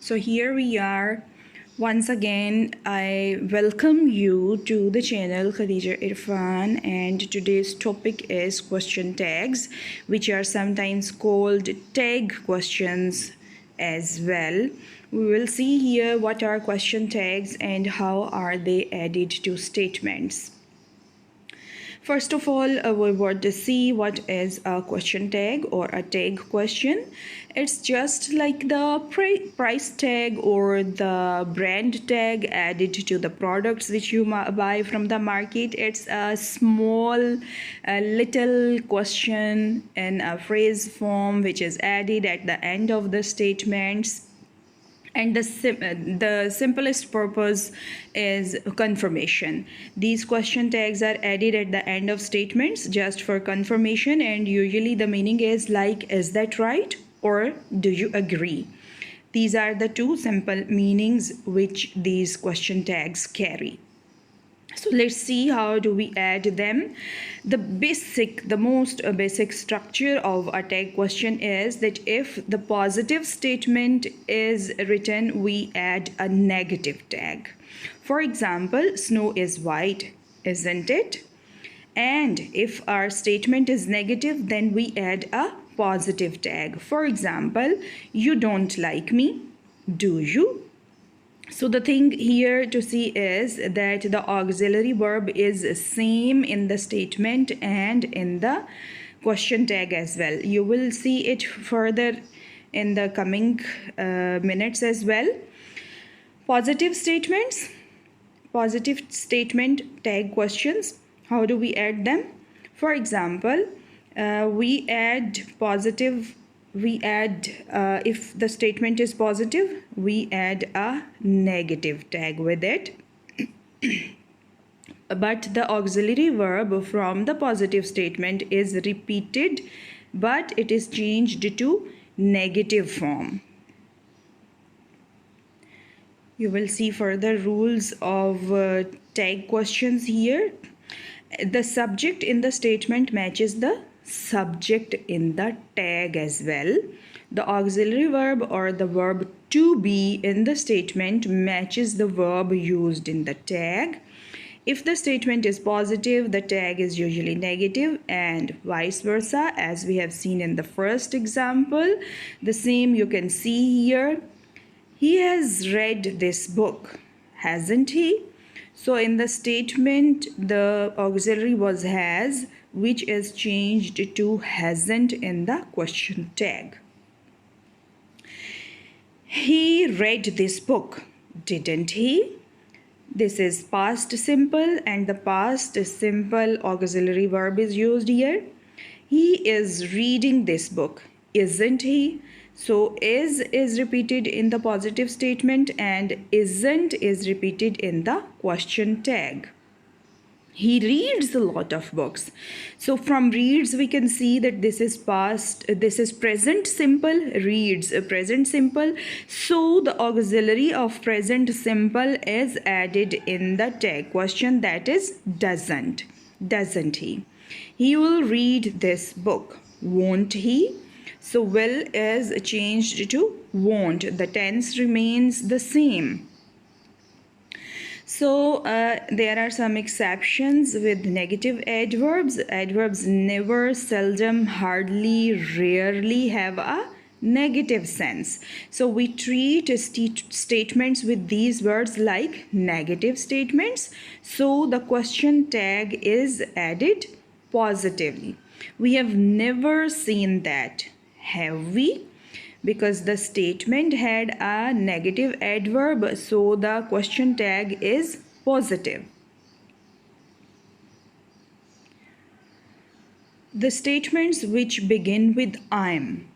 So here we are. Once again, I welcome you to the channel Khadija Irfan, and today's topic is question tags, which are sometimes called tag questions as well. We will see here what are question tags and how are they added to statements. First of all, we want to see what is a question tag or a tag question. It's just like the price tag or the brand tag added to the products which you buy from the market. It's a small, little question in a phrase form which is added at the end of the statements, and the simplest purpose is confirmation. These question tags are added at the end of statements just for confirmation, and usually the meaning is like, is that right, or do you agree? These are the two simple meanings which these question tags carry. So let's see how do we add them. The most basic structure of a tag question is that if the positive statement is written, we add a negative tag. For example, snow is white, isn't it? And if our statement is negative, then we add a positive tag. For example, you don't like me, do you? So the thing here to see is that the auxiliary verb is same in the statement and in the question tag as well. You will see it further in the coming minutes as well. Positive statement tag questions. How do we add them? For example, we add if the statement is positive, we add a negative tag with it. But the auxiliary verb from the positive statement is repeated, but it is changed to negative form. You will see further rules of tag questions here. The subject in the statement matches the subject in the tag as well. The auxiliary verb or the verb to be in the statement matches the verb used in the tag. If the statement is positive, the tag is usually negative, and vice versa, as we have seen in the first example. The same you can see here. He has read this book, hasn't he? So in the statement, the auxiliary was has, which is changed to hasn't in the question tag. He read this book, didn't he? This is past simple, and the past simple auxiliary verb is used here. He is reading this book, isn't he? So is repeated in the positive statement and isn't is repeated in the question tag. He reads a lot of books. So from reads we can see that this is present simple, reads a present simple. So the auxiliary of present simple is added in the tag question, that is doesn't he? He will read this book, won't he? So will is changed to won't. The tense remains the same. So there are some exceptions with negative adverbs. Adverbs never, seldom, hardly, rarely have a negative sense. So we treat statements with these words like negative statements. So the question tag is added positively. We have never seen that, have we? Because the statement had a negative adverb, so the question tag is positive. The statements which begin with I'm,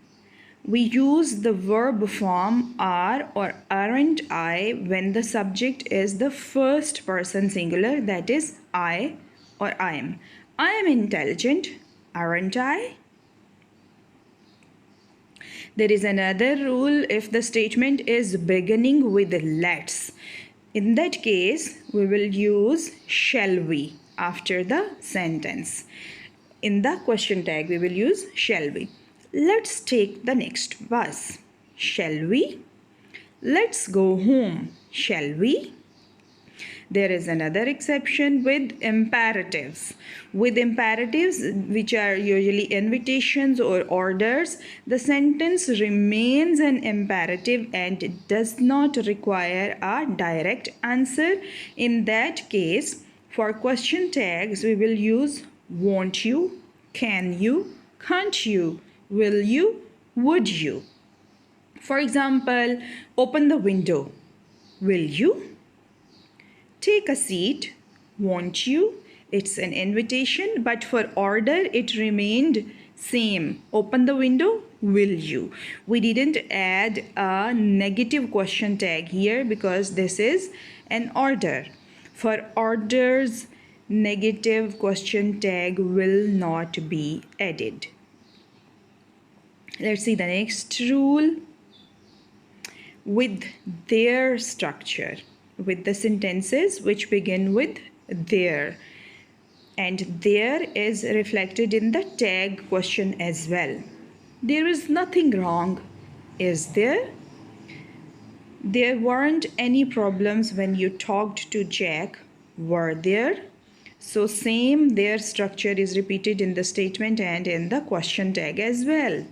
we use the verb form are or aren't I when the subject is the first person singular, that is I or I'm. I am intelligent, aren't I? There is another rule if the statement is beginning with let's. In that case, we will use shall we after the sentence. In the question tag, we will use shall we. Let's take the next bus. Shall we? Let's go home, shall we? There is another exception with imperatives. With imperatives, which are usually invitations or orders, the sentence remains an imperative and does not require a direct answer. In that case, for question tags, we will use won't you, can you, can't you, will you, would you. For example, open the window. Will you? Take a seat, won't you? It's an invitation, but for order it remained same. Open the window, will you? We didn't add a negative question tag here because this is an order. For orders, negative question tag will not be added. Let's see the next rule. With their structure, with the sentences which begin with their, and there is reflected in the tag question as well. There is nothing wrong, is there? There weren't any problems when you talked to Jack, were there? So same, their structure is repeated in the statement and in the question tag as well.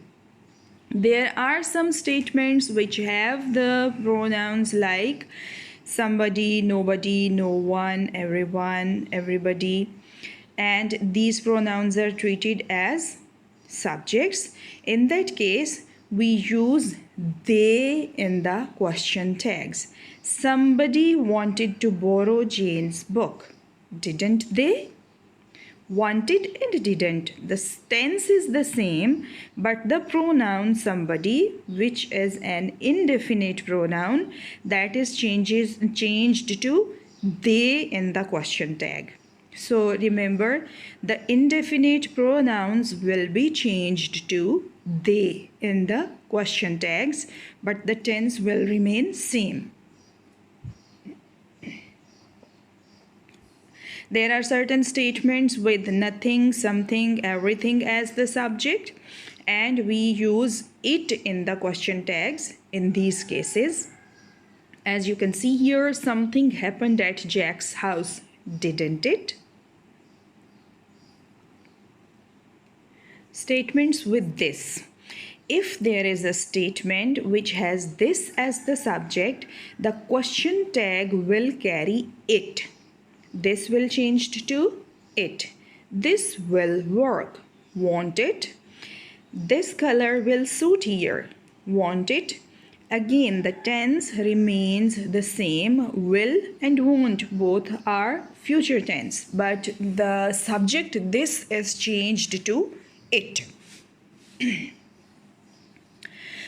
There are some statements which have the pronouns like somebody, nobody, no one, everyone, everybody, and these pronouns are treated as subjects. In that case, we use they in the question tags. Somebody wanted to borrow Jane's book, didn't they? Wanted and didn't. The tense is the same, but the pronoun somebody, which is an indefinite pronoun, that is changed to they in the question tag. So remember, the indefinite pronouns will be changed to they in the question tags, but the tense will remain same. There are certain statements with nothing, something, everything as the subject, and we use it in the question tags in these cases. As you can see here, something happened at Jack's house, didn't it? Statements with this. If there is a statement which has this as the subject, the question tag will carry it. This will change to it. This will work. Want it? This color will suit here. Want it? Again, the tense remains the same. Will and won't both are future tense, but the subject this is changed to it.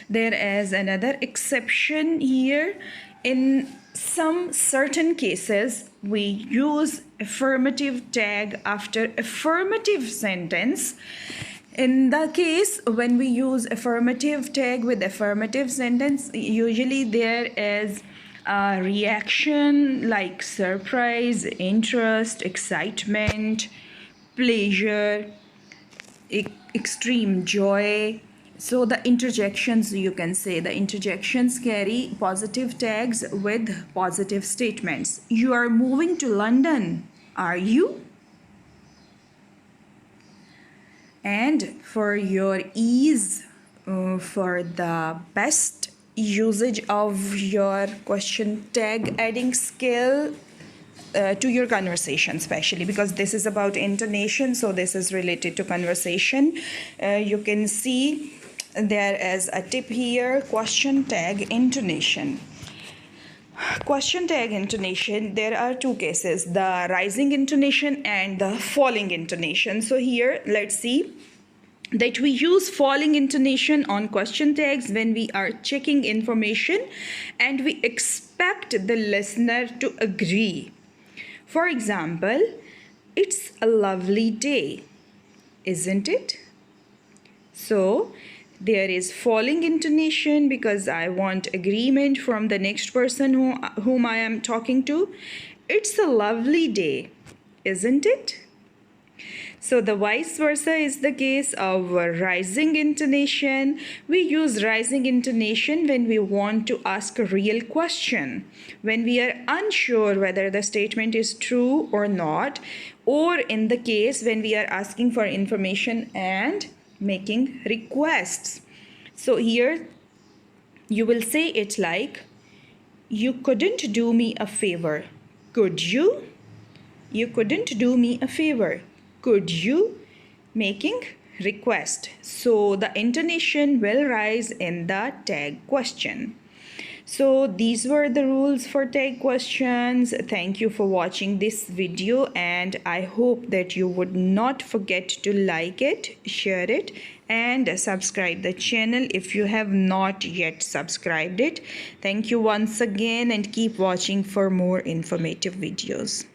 There is another exception here. In some certain cases, we use affirmative tag after affirmative sentence. In the case when we use affirmative tag with affirmative sentence, usually there is a reaction like surprise, interest, excitement, pleasure, extreme joy. So the interjections, you can say, the interjections carry positive tags with positive statements. You are moving to London, are you? And for your ease, for the best usage of your question tag adding skill to your conversation, especially because this is about intonation, so this is related to conversation. You can see there is a tip here, question tag intonation. Question tag intonation, there are two cases, the rising intonation and the falling intonation. So here, let's see that we use falling intonation on question tags when we are checking information and we expect the listener to agree. For example, it's a lovely day, isn't it? So there is falling intonation because I want agreement from the next person whom I am talking to. It's a lovely day, isn't it? So the vice versa is the case of rising intonation. We use rising intonation when we want to ask a real question, when we are unsure whether the statement is true or not, or in the case when we are asking for information and making requests. So here you will say it like, you couldn't do me a favor, could you? You couldn't do me a favor, could you? Making request. So the intonation will rise in the tag question. So these were the rules for tag questions. Thank you for watching this video, and I hope that you would not forget to like it, share it, and subscribe the channel if you have not yet subscribed it. Thank you once again, and keep watching for more informative videos.